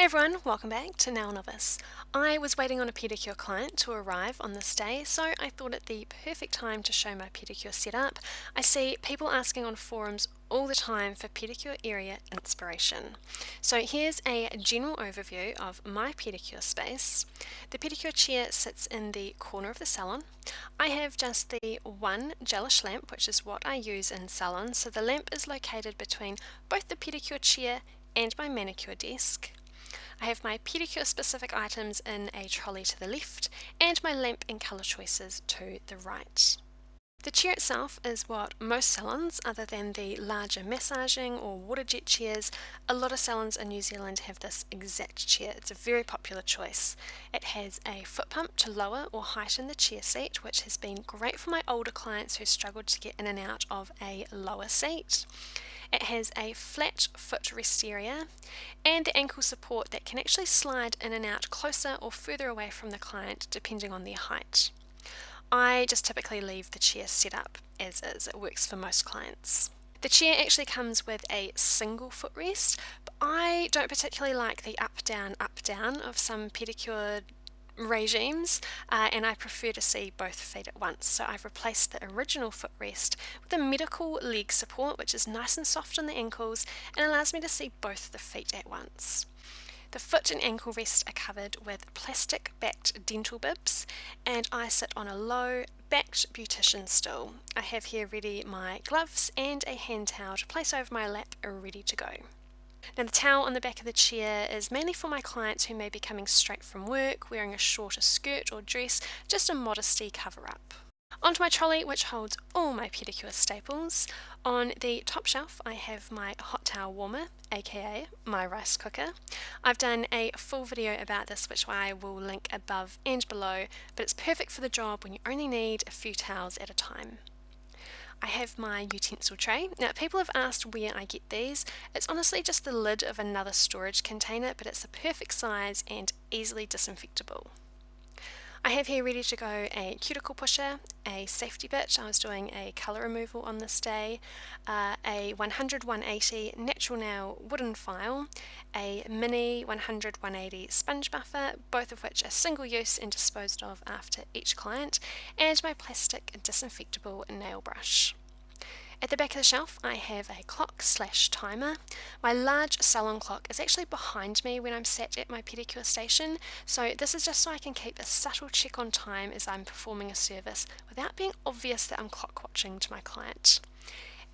Hey everyone, welcome back to NailNovice. I was waiting on a pedicure client to arrive on this day, so I thought it the perfect time to show my pedicure setup. I see people asking on forums all the time for pedicure area inspiration. So here's a general overview of my pedicure space. The pedicure chair sits in the corner of the salon. I have just the one gelish lamp, which is what I use in salons, so the lamp is located between both the pedicure chair and my manicure desk. I have my pedicure specific items in a trolley to the left and my lamp and colour choices to the right. The chair itself is what most salons, other than the larger massaging or water jet chairs, a lot of salons in New Zealand have this exact chair. It's a very popular choice. It has a foot pump to lower or heighten the chair seat, which has been great for my older clients who struggled to get in and out of a lower seat. It has a flat foot rest area and the ankle support that can actually slide in and out closer or further away from the client depending on their height. I just typically leave the chair set up as is. It works for most clients. The chair actually comes with a single footrest, but I don't particularly like the up down of some pedicure regimes, and I prefer to see both feet at once. So I've replaced the original footrest with a medical leg support, which is nice and soft on the ankles and allows me to see both the feet at once. The foot and ankle rest are covered with plastic backed dental bibs, and I sit on a low backed beautician stool. I have here ready my gloves and a hand towel to place over my lap ready to go. Now the towel on the back of the chair is mainly for my clients who may be coming straight from work, wearing a shorter skirt or dress, just a modesty cover up. Onto my trolley, which holds all my pedicure staples. On the top shelf I have my hot towel warmer, aka my rice cooker. I've done a full video about this which I will link above and below, but it's perfect for the job when you only need a few towels at a time. I have my utensil tray. Now people have asked where I get these. It's honestly just the lid of another storage container, but it's the perfect size and easily disinfectable. I have here ready to go a Cuticle Pusher, a safety bit, I was doing a colour removal on this day, a 100-180 natural nail wooden file, a mini 100-180 sponge buffer, both of which are single use and disposed of after each client, and my plastic disinfectable nail brush. At the back of the shelf I have a clock/timer. My large Salon clock is actually behind me when I'm sat at my pedicure station, so this is just so I can keep a subtle check on time as I'm performing a service without being obvious that I'm clock watching to my client.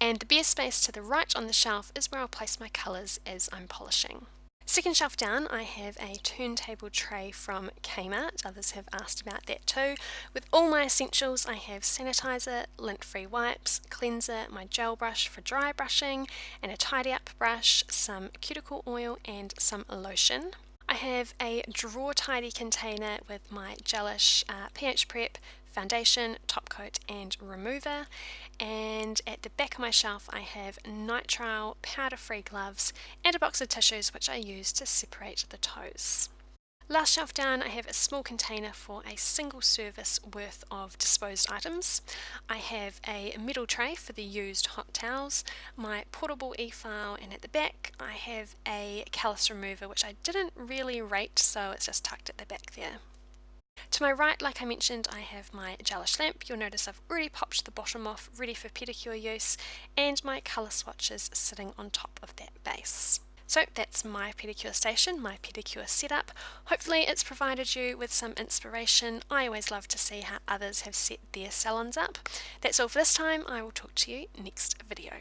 And the bare space to the right on the shelf is where I'll place my colours as I'm polishing. Second shelf down I have a turntable tray from Kmart. Others have asked about that too. With all my essentials I have sanitizer, lint-free wipes, cleanser, my gel brush for dry brushing, and a tidy up brush, some cuticle oil and some lotion. I have a drawer tidy container with my gelish pH prep, foundation, top coat and remover, and at the back of my shelf I have nitrile powder free gloves and a box of tissues which I use to separate the toes. Last shelf down I have a small container for a single service worth of disposed items. I have a metal tray for the used hot towels, my portable e-file, and at the back I have a callus remover which I didn't really rate, so it's just tucked at the back there. To my right, like I mentioned, I have my gelish lamp. You'll notice I've already popped the bottom off, ready for pedicure use, and my colour swatches sitting on top of that base. So that's my pedicure station, my pedicure setup. Hopefully it's provided you with some inspiration. I always love to see how others have set their salons up. That's all for this time. I will talk to you next video.